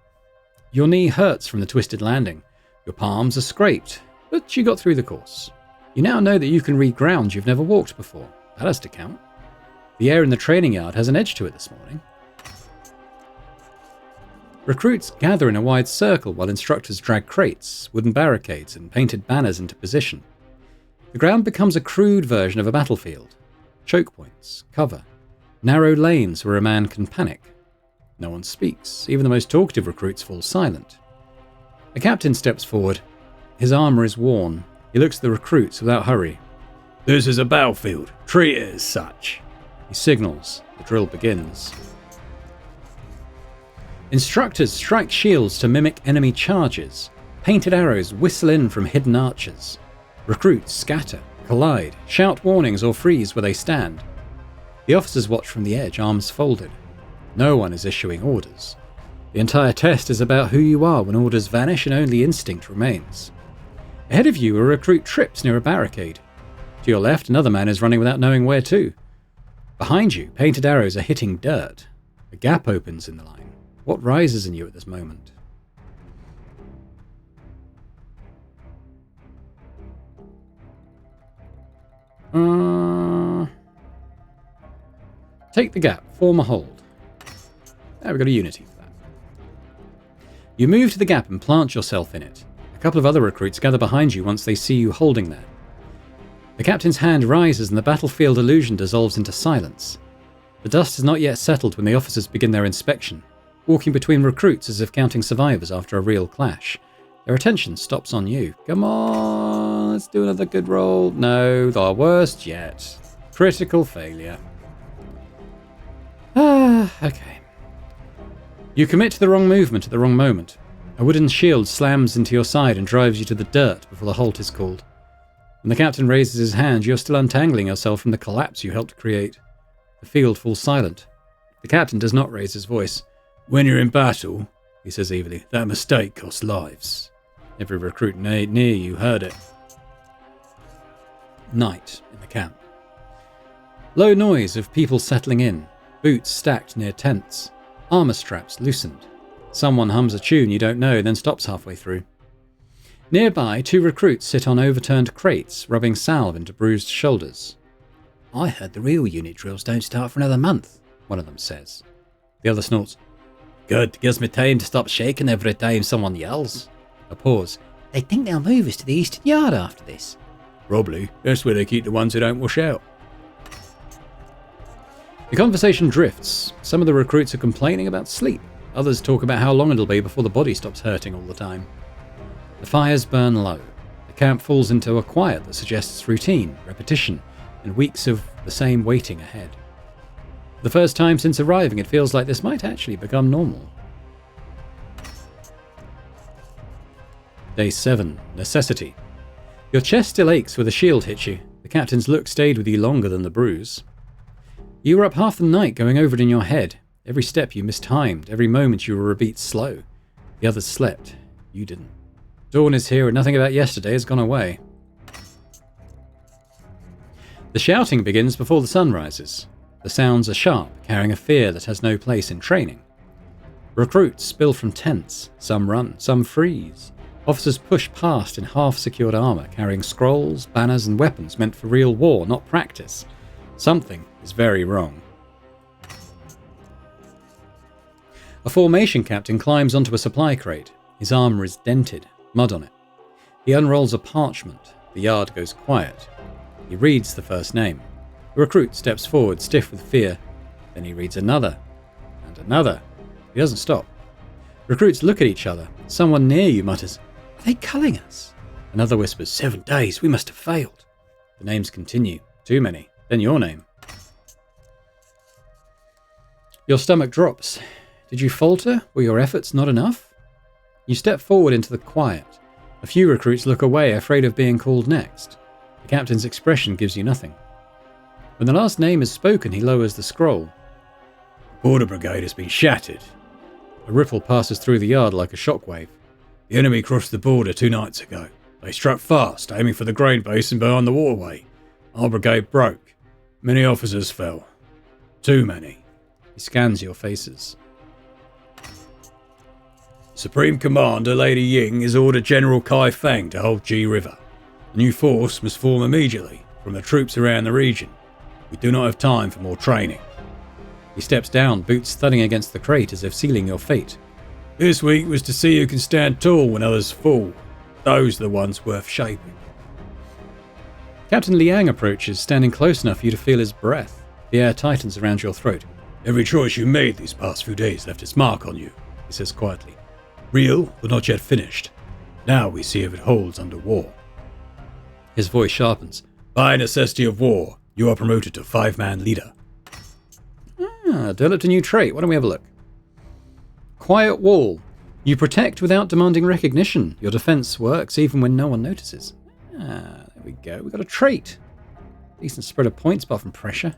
S1: Your knee hurts from the twisted landing. Your palms are scraped, but you got through the course. You now know that you can read ground you've never walked before. That has to count. The air in the training yard has an edge to it this morning. Recruits gather in a wide circle while instructors drag crates, wooden barricades, and painted banners into position. The ground becomes a crude version of a battlefield. Choke points, cover, narrow lanes where a man can panic. No one speaks, even the most talkative recruits fall silent. A captain steps forward. His armour is worn. He looks at the recruits without hurry.
S2: This is a battlefield. Treat it as such.
S1: He signals. The drill begins. Instructors strike shields to mimic enemy charges. Painted arrows whistle in from hidden archers. Recruits scatter, collide, shout warnings or freeze where they stand. The officers watch from the edge, arms folded. No one is issuing orders. The entire test is about who you are when orders vanish and only instinct remains. Ahead of you, a recruit trips near a barricade. To your left, another man is running without knowing where to. Behind you, painted arrows are hitting dirt. A gap opens in the line. What rises in you at this moment? Take the gap, form a hold. There, we've got a unity for that. You move to the gap and plant yourself in it. A couple of other recruits gather behind you once they see you holding there. The captain's hand rises and the battlefield illusion dissolves into silence. The dust has not yet settled when the officers begin their inspection, walking between recruits as if counting survivors after a real clash. Their attention stops on you. Come on, let's do another good roll. No, the worst yet. Critical failure. Okay. You commit to the wrong movement at the wrong moment. A wooden shield slams into your side and drives you to the dirt before the halt is called. When the captain raises his hand, you're still untangling yourself from the collapse you helped create. The field falls silent. The captain does not raise his voice.
S2: When you're in battle, he says evenly, that mistake costs lives.
S1: Every recruit near you heard it. Night in the camp. Low noise of people settling in, boots stacked near tents, armour straps loosened. Someone hums a tune you don't know, then stops halfway through. Nearby, 2 recruits sit on overturned crates, rubbing salve into bruised shoulders. I heard the real unit drills don't start for another month, one of them says. The other snorts. Good, gives me time to stop shaking every time someone yells. A pause. They think they'll move us to the eastern yard after this.
S2: Probably. That's where they keep the ones who don't wash out.
S1: The conversation drifts. Some of the recruits are complaining about sleep. Others talk about how long it'll be before the body stops hurting all the time. The fires burn low. The camp falls into a quiet that suggests routine, repetition, and weeks of the same waiting ahead. For the first time since arriving, it feels like this might actually become normal. Day 7. Necessity. Your chest still aches where the shield hit you. The captain's look stayed with you longer than the bruise. You were up half the night going over it in your head. Every step you mistimed, every moment you were a beat slow. The others slept. You didn't. Dawn is here and nothing about yesterday has gone away. The shouting begins before the sun rises. The sounds are sharp, carrying a fear that has no place in training. Recruits spill from tents. Some run, some freeze. Officers push past in half-secured armour, carrying scrolls, banners and weapons meant for real war, not practice. Something is very wrong. A formation captain climbs onto a supply crate. His armour is dented, mud on it. He unrolls a parchment. The yard goes quiet. He reads the first name. The recruit steps forward, stiff with fear. Then he reads another, and another. He doesn't stop. Recruits look at each other. Someone near you mutters, "Are they culling us?" Another whispers, 7 days, we must have failed. The names continue. Too many. Then your name. Your stomach drops. Did you falter? Were your efforts not enough? You step forward into the quiet. A few recruits look away, afraid of being called next. The captain's expression gives you nothing. When the last name is spoken, he lowers the scroll.
S2: The border brigade has been shattered.
S1: A ripple passes through the yard like a shockwave.
S2: The enemy crossed the border 2 nights ago. They struck fast, aiming for the grain basin behind the waterway. Our brigade broke. Many officers fell. Too many.
S1: He scans your faces.
S2: Supreme Commander Lady Ying has ordered General Kai Feng to hold Ji River. A new force must form immediately from the troops around the region. We do not have time for more training.
S1: He steps down, boots thudding against the crate as if sealing your fate.
S2: This week was to see who can stand tall when others fall. Those are the ones worth shaping.
S1: Captain Liang approaches, standing close enough for you to feel his breath. The air tightens around your throat.
S2: Every choice you made these past few days left its mark on you, he says quietly. Real, but not yet finished. Now we see if it holds under war.
S1: His voice sharpens.
S2: By necessity of war, you are promoted to 5-man leader.
S1: Developed a new trait. Why don't we have a look? Quiet wall. You protect without demanding recognition. Your defense works even when no one notices. There we go. We got a trait. Decent spread of points apart from pressure.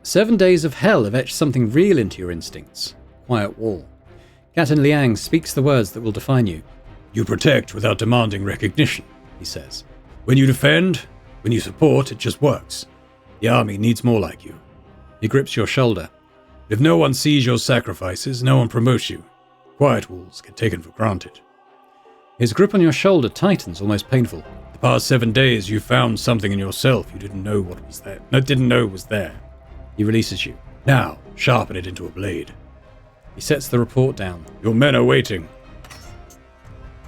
S1: 7 days of hell have etched something real into your instincts. Quiet wall. Captain Liang speaks the words that will define you.
S2: You protect without demanding recognition, he says. When you defend, when you support, it just works. The army needs more like you.
S1: He grips your shoulder.
S2: If no one sees your sacrifices, no one promotes you. Quiet walls get taken for granted.
S1: His grip on your shoulder tightens, almost painful.
S2: The past 7 days, you found something in yourself you didn't know what was there. Didn't know was there.
S1: He releases you.
S2: Now, sharpen it into a blade.
S1: He sets the report down.
S2: Your men are waiting.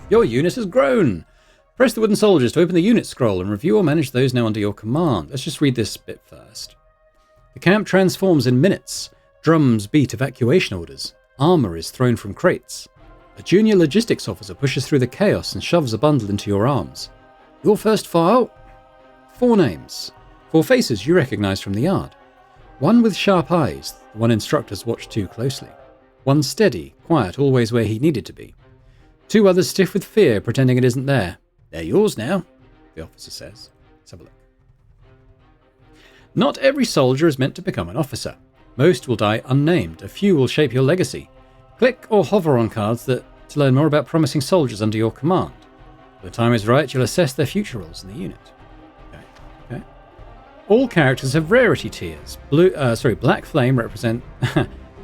S1: Your unit has grown. Press the wooden soldiers to open the unit scroll and review or manage those now under your command. Let's just read this bit first. The camp transforms in minutes. Drums beat evacuation orders. Armor is thrown from crates. A junior logistics officer pushes through the chaos and shoves a bundle into your arms. Your first file? 4 names. 4 faces you recognize from the yard. One with sharp eyes, the one instructors watched too closely. One steady, quiet, always where he needed to be. 2 others stiff with fear, pretending it isn't there. They're yours now, the officer says. Let's have a look. Not every soldier is meant to become an officer. Most will die unnamed. A few will shape your legacy. Click or hover on cards to learn more about promising soldiers under your command. When the time is right, you'll assess their future roles in the unit. Okay. All characters have rarity tiers. Black flame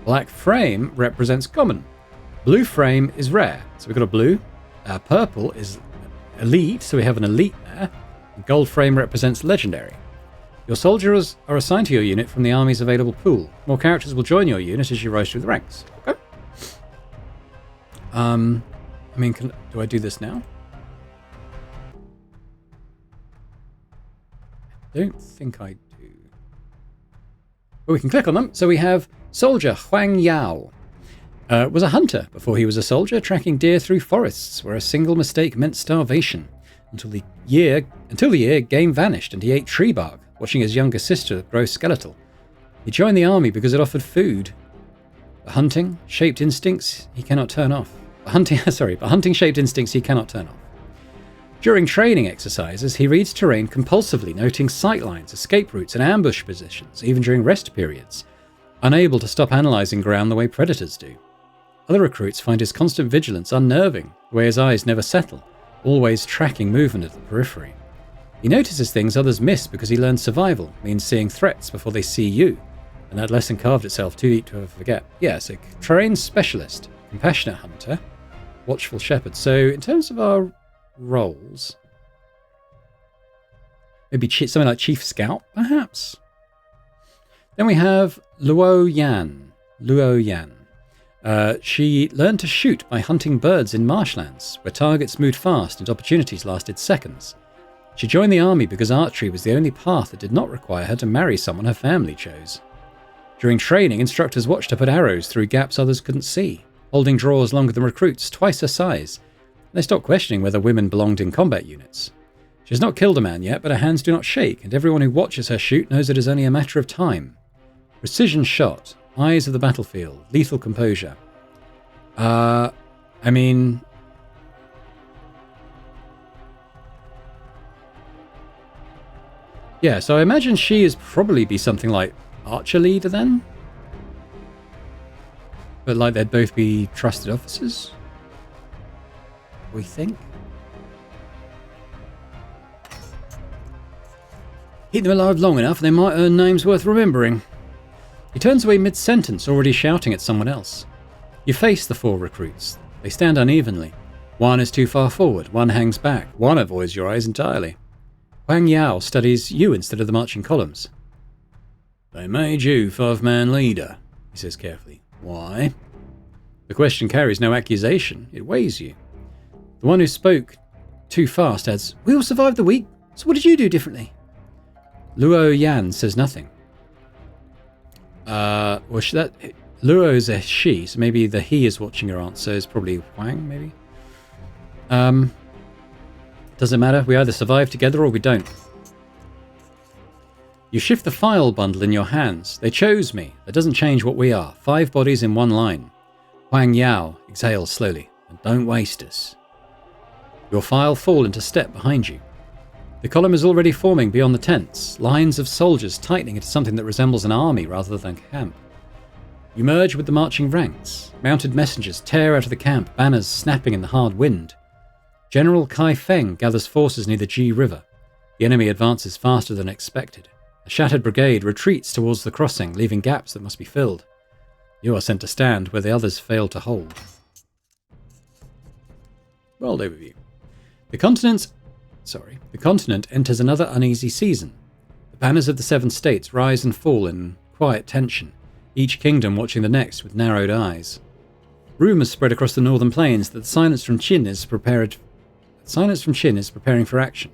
S1: Black frame represents common. Blue frame is rare, so we've got a blue. Purple is elite, so we have an elite there. And gold frame represents legendary. Your soldiers are assigned to your unit from the army's available pool. More characters will join your unit as you rise through the ranks. Okay. Do I do this now? I don't think I do. But we can click on them. So we have Soldier Huang Yao. Was a hunter before he was a soldier, tracking deer through forests where a single mistake meant starvation. Until the year, game vanished and he ate tree bark, watching his younger sister grow skeletal. He joined the army because it offered food. But hunting-shaped instincts he cannot turn off. Hunting-shaped instincts he cannot turn off. During training exercises, he reads terrain compulsively, noting sightlines, escape routes, and ambush positions, even during rest periods, unable to stop analysing ground the way predators do. Other recruits find his constant vigilance unnerving, the way his eyes never settle, always tracking movement at the periphery. He notices things others miss because he learns survival means seeing threats before they see you, and that lesson carved itself too deep to ever forget. Yes, a terrain specialist, compassionate hunter, watchful shepherd. So in terms of our roles, maybe something like Chief Scout, perhaps? Then we have Luo Yan. She learned to shoot by hunting birds in marshlands, where targets moved fast and opportunities lasted seconds. She joined the army because archery was the only path that did not require her to marry someone her family chose. During training, instructors watched her put arrows through gaps others couldn't see, holding draws longer than recruits, twice her size. They stopped questioning whether women belonged in combat units. She has not killed a man yet, but her hands do not shake, and everyone who watches her shoot knows it is only a matter of time. Precision shot. Eyes of the battlefield. Lethal composure. I mean... Yeah, so I imagine she is probably be something like archer leader then? But like they'd both be trusted officers? We think? Keep them alive long enough and they might earn names worth remembering. He turns away mid-sentence, already shouting at someone else. You face the 4 recruits. They stand unevenly. One is too far forward, one hangs back, one avoids your eyes entirely. Huang Yao studies you instead of the marching columns.
S2: They made you 5-man leader, he says carefully. Why?
S1: The question carries no accusation, it weighs you. The one who spoke too fast adds, we all survived the week, so what did you do differently? Luo Yan says nothing. Luo is a she, so maybe the he is watching her answer is probably Huang, maybe? Doesn't matter, we either survive together or we don't. You shift the file bundle in your hands. They chose me. That doesn't change what we are. 5 bodies in one line. Huang Yao exhales slowly. And don't waste us. Your file fall into step behind you. The column is already forming beyond the tents, lines of soldiers tightening into something that resembles an army rather than camp. You merge with the marching ranks. Mounted messengers tear out of the camp, banners snapping in the hard wind. General Kai Feng gathers forces near the Ji River. The enemy advances faster than expected. A shattered brigade retreats towards the crossing, leaving gaps that must be filled. You are sent to stand where the others fail to hold. World overview. The continent enters another uneasy season. The banners of the 7 states rise and fall in quiet tension, each kingdom watching the next with narrowed eyes. Rumours spread across the northern plains that the Silence from Qin is preparing for action.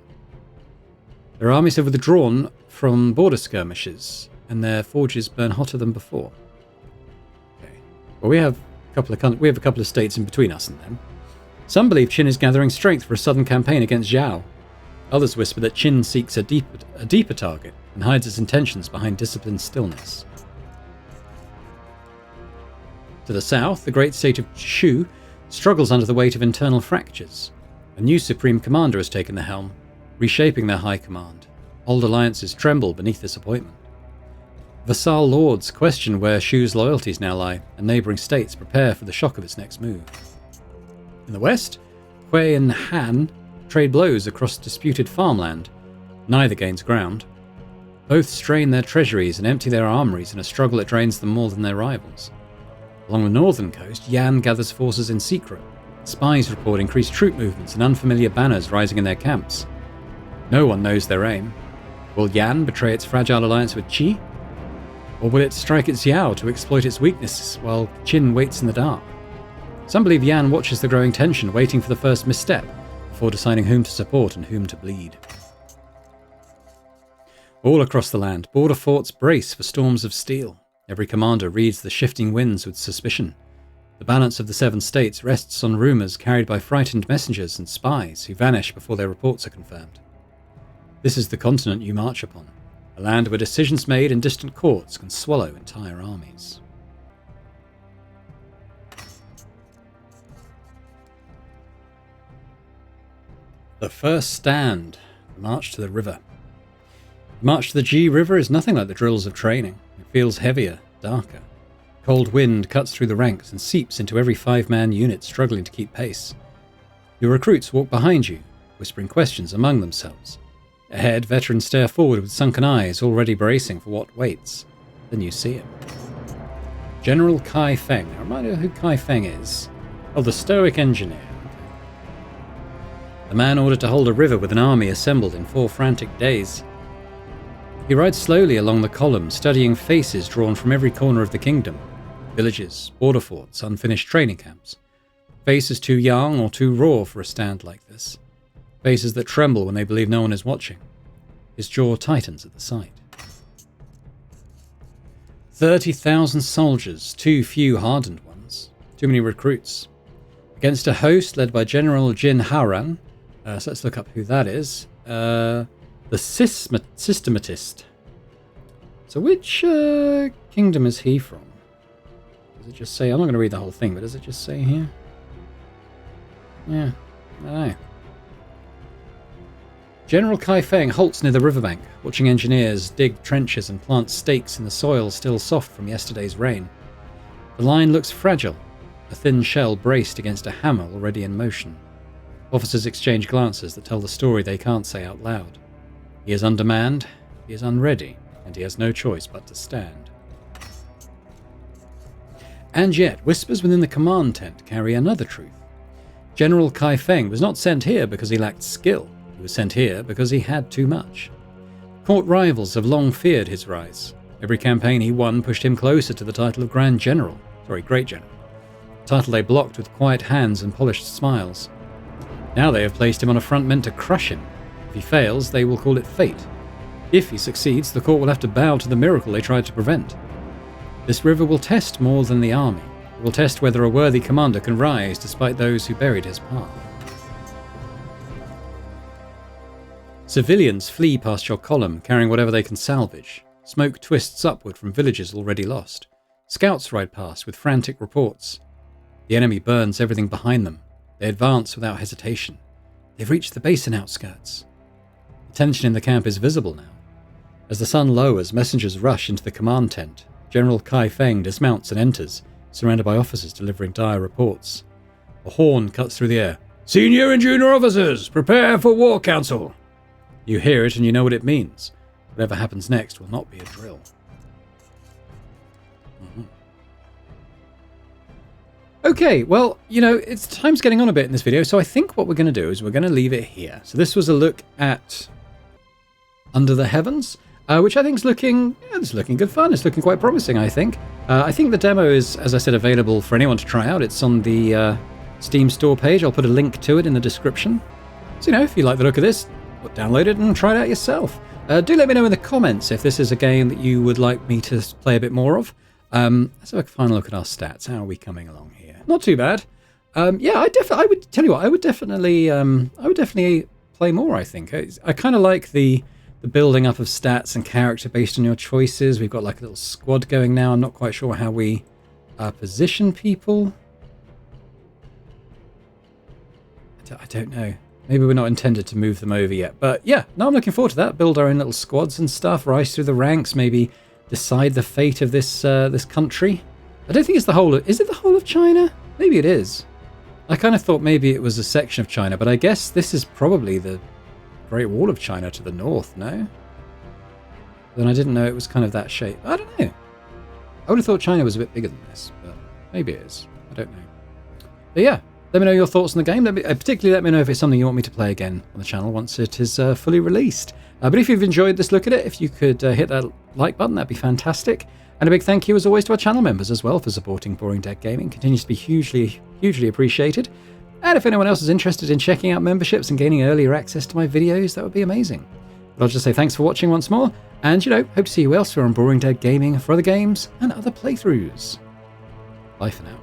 S1: Their armies have withdrawn from border skirmishes, and their forges burn hotter than before. Okay. Well, we have a couple of states in between us and them. Some believe Qin is gathering strength for a southern campaign against Zhao. Others whisper that Qin seeks a deeper target and hides its intentions behind disciplined stillness. To the south, the great state of Shu struggles under the weight of internal fractures. A new supreme commander has taken the helm, reshaping their high command. Old alliances tremble beneath this appointment. Vassal lords question where Shu's loyalties now lie, and neighbouring states prepare for the shock of its next move. In the west, Hui and Han trade blows across disputed farmland. Neither gains ground. Both strain their treasuries and empty their armories in a struggle that drains them more than their rivals. Along the northern coast, Yan gathers forces in secret. Spies report increased troop movements and unfamiliar banners rising in their camps. No one knows their aim. Will Yan betray its fragile alliance with Qi? Or will it strike at Xiao to exploit its weaknesses while Qin waits in the dark? Some believe Yan watches the growing tension, waiting for the first misstep before deciding whom to support and whom to bleed. All across the land, border forts brace for storms of steel. Every commander reads the shifting winds with suspicion. The balance of the 7 states rests on rumours carried by frightened messengers and spies who vanish before their reports are confirmed. This is the continent you march upon, a land where decisions made in distant courts can swallow entire armies. The first stand, the march to the river. The march to the Ji River is nothing like the drills of training. It feels heavier, darker. Cold wind cuts through the ranks and seeps into every 5-man unit struggling to keep pace. Your recruits walk behind you, whispering questions among themselves. Ahead, veterans stare forward with sunken eyes, already bracing for what waits. Then you see him. General Kai Feng. Now, remind you who Kai Feng is. Oh, the stoic engineer. The man ordered to hold a river with an army assembled in 4 frantic days. He rides slowly along the column, studying faces drawn from every corner of the kingdom. Villages, border forts, unfinished training camps. Faces too young or too raw for a stand like this. Faces that tremble when they believe no one is watching. His jaw tightens at the sight. 30,000 soldiers, too few hardened ones. Too many recruits. Against a host led by General Jin Haoran. So let's look up who that is. The systematist. So which kingdom is he from? Does it just say... I'm not going to read the whole thing, but does it just say here? Yeah, I don't know. General Kai Feng halts near the riverbank, watching engineers dig trenches and plant stakes in the soil still soft from yesterday's rain. The line looks fragile, a thin shell braced against a hammer already in motion. Officers exchange glances that tell the story they can't say out loud. He is undermanned, he is unready, and he has no choice but to stand. And yet, whispers within the command tent carry another truth. General Kai Feng was not sent here because he lacked skill. He was sent here because he had too much. Court rivals have long feared his rise. Every campaign he won pushed him closer to the title of Great General. A title they blocked with quiet hands and polished smiles. Now they have placed him on a front meant to crush him. If he fails, they will call it fate. If he succeeds, the court will have to bow to the miracle they tried to prevent. This river will test more than the army. It will test whether a worthy commander can rise despite those who buried his path. Civilians flee past your column, carrying whatever they can salvage. Smoke twists upward from villages already lost. Scouts ride past with frantic reports. The enemy burns everything behind them. They advance without hesitation. They've reached the basin outskirts. The tension in the camp is visible now. As the sun lowers, messengers rush into the command tent. General Kai Feng dismounts and enters, surrounded by officers delivering dire reports. A horn cuts through the air. "Senior and junior officers, prepare for war council." You hear it and you know what it means. Whatever happens next will not be a drill. Okay, well, time's getting on a bit in this video, so I think what we're going to do is we're going to leave it here. So this was a look at Under the Heavens, which I think is looking good fun. It's looking quite promising, I think. I think the demo is, as I said, available for anyone to try out. It's on the Steam store page. I'll put a link to it in the description. So, if you like the look of this, download it and try it out yourself. Do let me know in the comments if this is a game that you would like me to play a bit more of. Let's have a final look at our stats. How are we coming along here? Not too bad. I would tell you what. I would definitely play more. I think I kind of like the building up of stats and character based on your choices. We've got like a little squad going now. I'm not quite sure how we position people. I don't know. Maybe we're not intended to move them over yet. But yeah, no, I'm looking forward to that. Build our own little squads and stuff. Rise through the ranks. Maybe decide the fate of this this country. I don't think it's the whole of... Is it the whole of China? Maybe it is. I kind of thought maybe it was a section of China. But I guess this is probably the Great Wall of China to the north, no? Then I didn't know it was kind of that shape. I don't know. I would have thought China was a bit bigger than this. But maybe it is. I don't know. But yeah. Let me know your thoughts on the game. Particularly let me know if it's something you want me to play again on the channel once it is fully released. But if you've enjoyed this look at it, if you could hit that like button, that'd be fantastic. And a big thank you as always to our channel members as well for supporting Boring Dad Gaming. Continues to be hugely, hugely appreciated. And if anyone else is interested in checking out memberships and gaining earlier access to my videos, that would be amazing. But I'll just say thanks for watching once more. And, hope to see you elsewhere on Boring Dad Gaming for other games and other playthroughs. Bye for now.